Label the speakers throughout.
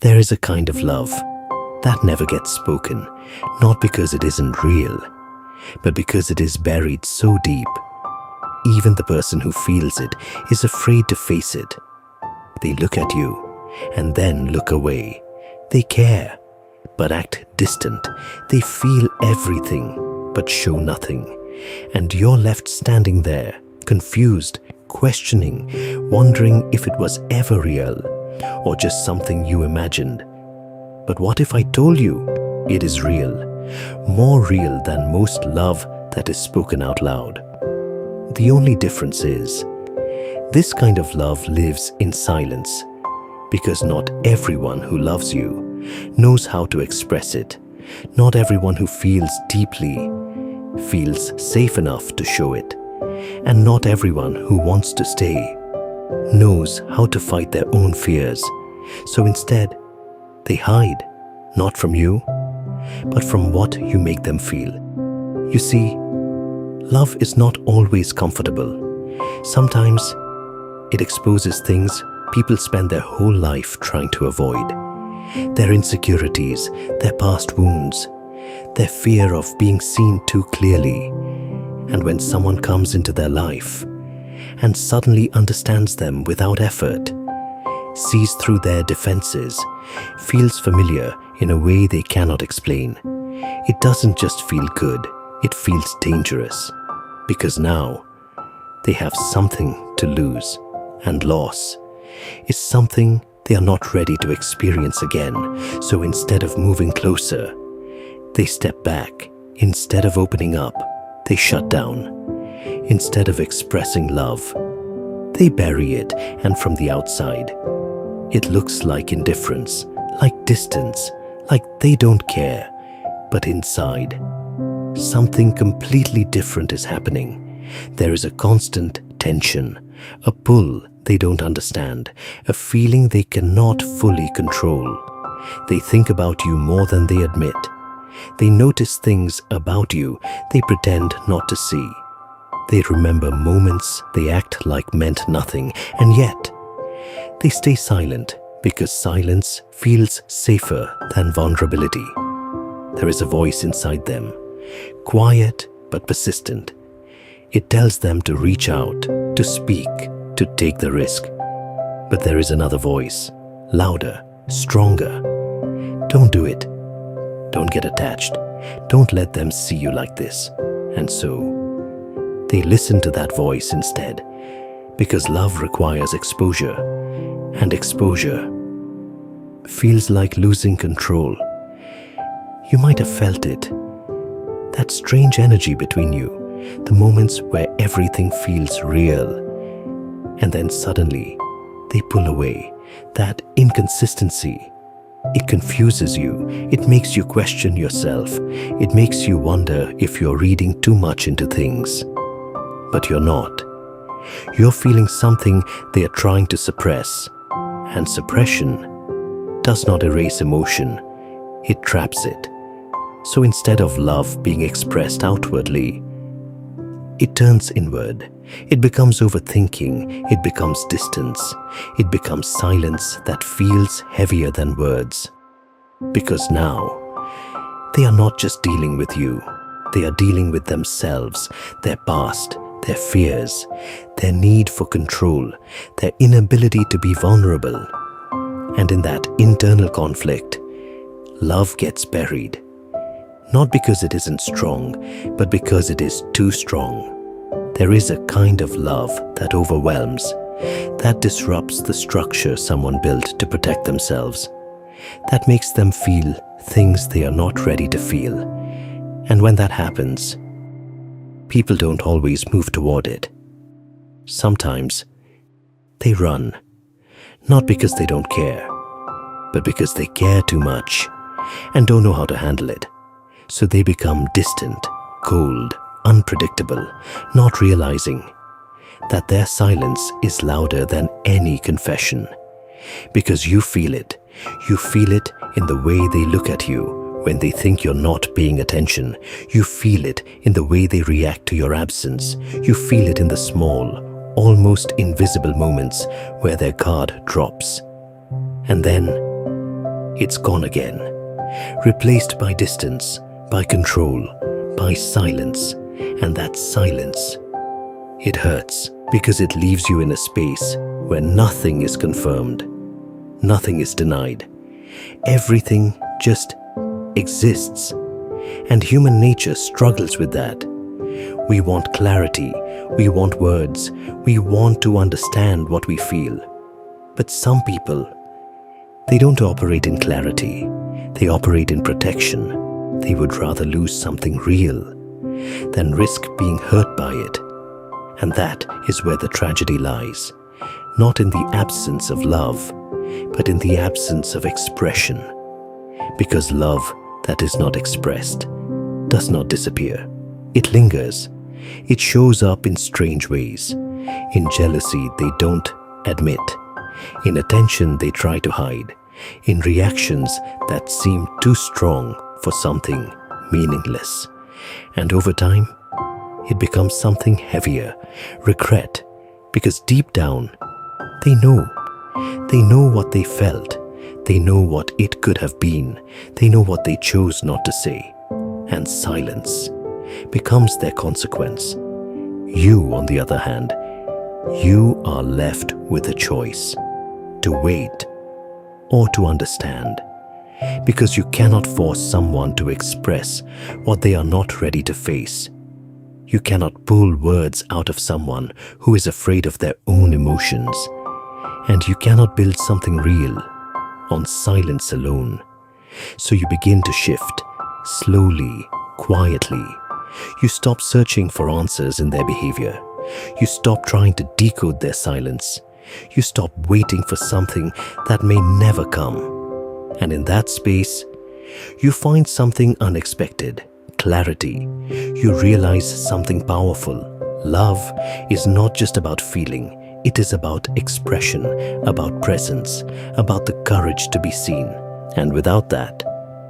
Speaker 1: There is a kind of love that never gets spoken, not because it isn't real, but because it is buried so deep. Even the person who feels it is afraid to face it. They look at you and then look away. They care, but act distant. They feel everything, but show nothing. And you're left standing there, confused, questioning, wondering if it was ever real or just something you imagined. But what if I told you it is real, more real than most love that is spoken out loud? The only difference is, this kind of love lives in silence, because not everyone who loves you knows how to express it. Not everyone who feels deeply feels safe enough to show it. And not everyone who wants to stay knows how to fight their own fears. So instead, they hide, not from you, but from what you make them feel. You see, love is not always comfortable. Sometimes it exposes things people spend their whole life trying to avoid. Their insecurities, their past wounds, their fear of being seen too clearly. And when someone comes into their life and suddenly understands them without effort, sees through their defenses, feels familiar in a way they cannot explain, it doesn't just feel good, it feels dangerous. Because now they have something to lose, and loss is something they are not ready to experience again. So instead of moving closer, they step back. Instead of opening up, they shut down. Instead of expressing love, they bury it, and from the outside, it looks like indifference, like distance, like they don't care. But inside, something completely different is happening. There is a constant tension, a pull they don't understand, a feeling they cannot fully control. They think about you more than they admit. They notice things about you they pretend not to see. They remember moments they act like meant nothing, and yet they stay silent because silence feels safer than vulnerability. There is a voice inside them, quiet but persistent. It tells them to reach out, to speak, to take the risk. But there is another voice, louder, stronger. Don't do it. Don't get attached. Don't let them see you like this. And so, they listen to that voice instead, because love requires exposure, and exposure feels like losing control. You might have felt it, that strange energy between you, the moments where everything feels real, and then suddenly they pull away. That inconsistency, it confuses you. It makes you question yourself. It makes you wonder if you're reading too much into things. But you're not. You're feeling something they are trying to suppress. And suppression does not erase emotion. It traps it. So instead of love being expressed outwardly, it turns inward. It becomes overthinking. It becomes distance. It becomes silence that feels heavier than words. Because now, they are not just dealing with you. They are dealing with themselves, their past, their fears, their need for control, their inability to be vulnerable. And in that internal conflict, love gets buried. Not because it isn't strong, but because it is too strong. There is a kind of love that overwhelms, that disrupts the structure someone built to protect themselves, that makes them feel things they are not ready to feel. And when that happens, people don't always move toward it. Sometimes they run, not because they don't care, but because they care too much and don't know how to handle it. So they become distant, cold, unpredictable, not realizing that their silence is louder than any confession. Because you feel it. You feel it in the way they look at you when they think you're not paying attention. You feel it in the way they react to your absence. You feel it in the small, almost invisible moments where their guard drops. And then it's gone again, replaced by distance, by control, by silence. And that silence, it hurts because it leaves you in a space where nothing is confirmed, nothing is denied. Everything just exists. And human nature struggles with that. We want clarity, we want words, we want to understand what we feel. But some people, they don't operate in clarity, they operate in protection. They would rather lose something real than risk being hurt by it. And that is where the tragedy lies, not in the absence of love, but in the absence of expression. Because love that is not expressed does not disappear. It lingers. It shows up in strange ways. In jealousy they don't admit. In attention they try to hide. In reactions that seem too strong for something meaningless. And over time, it becomes something heavier, regret, because deep down, they know what they felt, they know what it could have been, they know what they chose not to say, and silence becomes their consequence. You, on the other hand, you are left with a choice, to wait or to understand. Because you cannot force someone to express what they are not ready to face. You cannot pull words out of someone who is afraid of their own emotions. And you cannot build something real on silence alone. So you begin to shift, slowly, quietly. You stop searching for answers in their behavior. You stop trying to decode their silence. You stop waiting for something that may never come. And in that space, you find something unexpected, clarity. You realize something powerful. Love is not just about feeling. It is about expression, about presence, about the courage to be seen. And without that,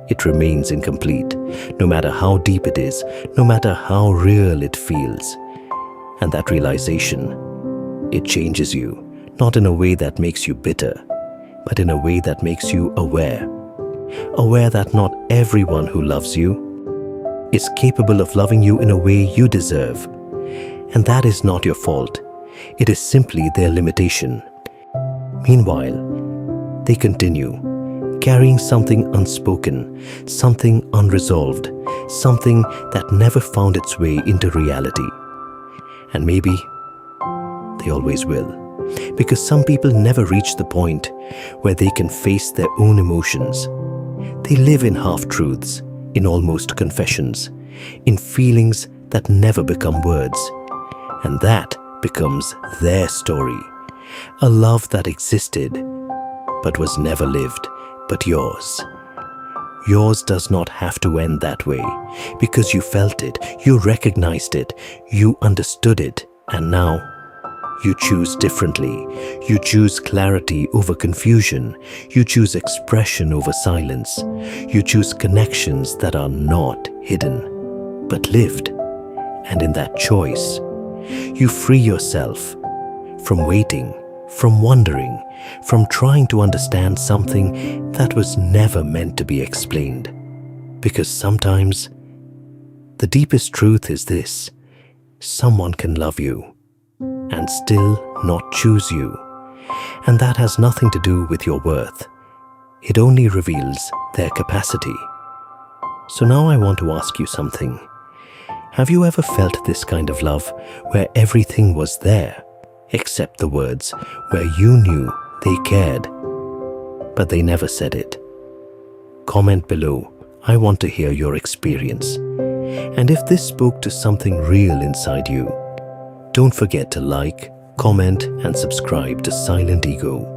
Speaker 1: it remains incomplete, no matter how deep it is, no matter how real it feels. And that realization, it changes you, not in a way that makes you bitter, but in a way that makes you aware. Aware that not everyone who loves you is capable of loving you in a way you deserve. And that is not your fault. It is simply their limitation. Meanwhile, they continue, carrying something unspoken, something unresolved, something that never found its way into reality. And maybe they always will. Because some people never reach the point where they can face their own emotions. They live in half-truths, in almost confessions, in feelings that never become words. And that becomes their story. A love that existed, but was never lived, but yours. Yours does not have to end that way, because you felt it, you recognized it, you understood it, and now you choose differently. You choose clarity over confusion. You choose expression over silence. You choose connections that are not hidden, but lived. And in that choice, you free yourself from waiting, from wondering, from trying to understand something that was never meant to be explained. Because sometimes, the deepest truth is this: someone can love you and still not choose you. And that has nothing to do with your worth. It only reveals their capacity. So now I want to ask you something. Have you ever felt this kind of love where everything was there, except the words, where you knew they cared, but they never said it? Comment below. I want to hear your experience. And if this spoke to something real inside you, don't forget to like, comment, and subscribe to Silent Ego.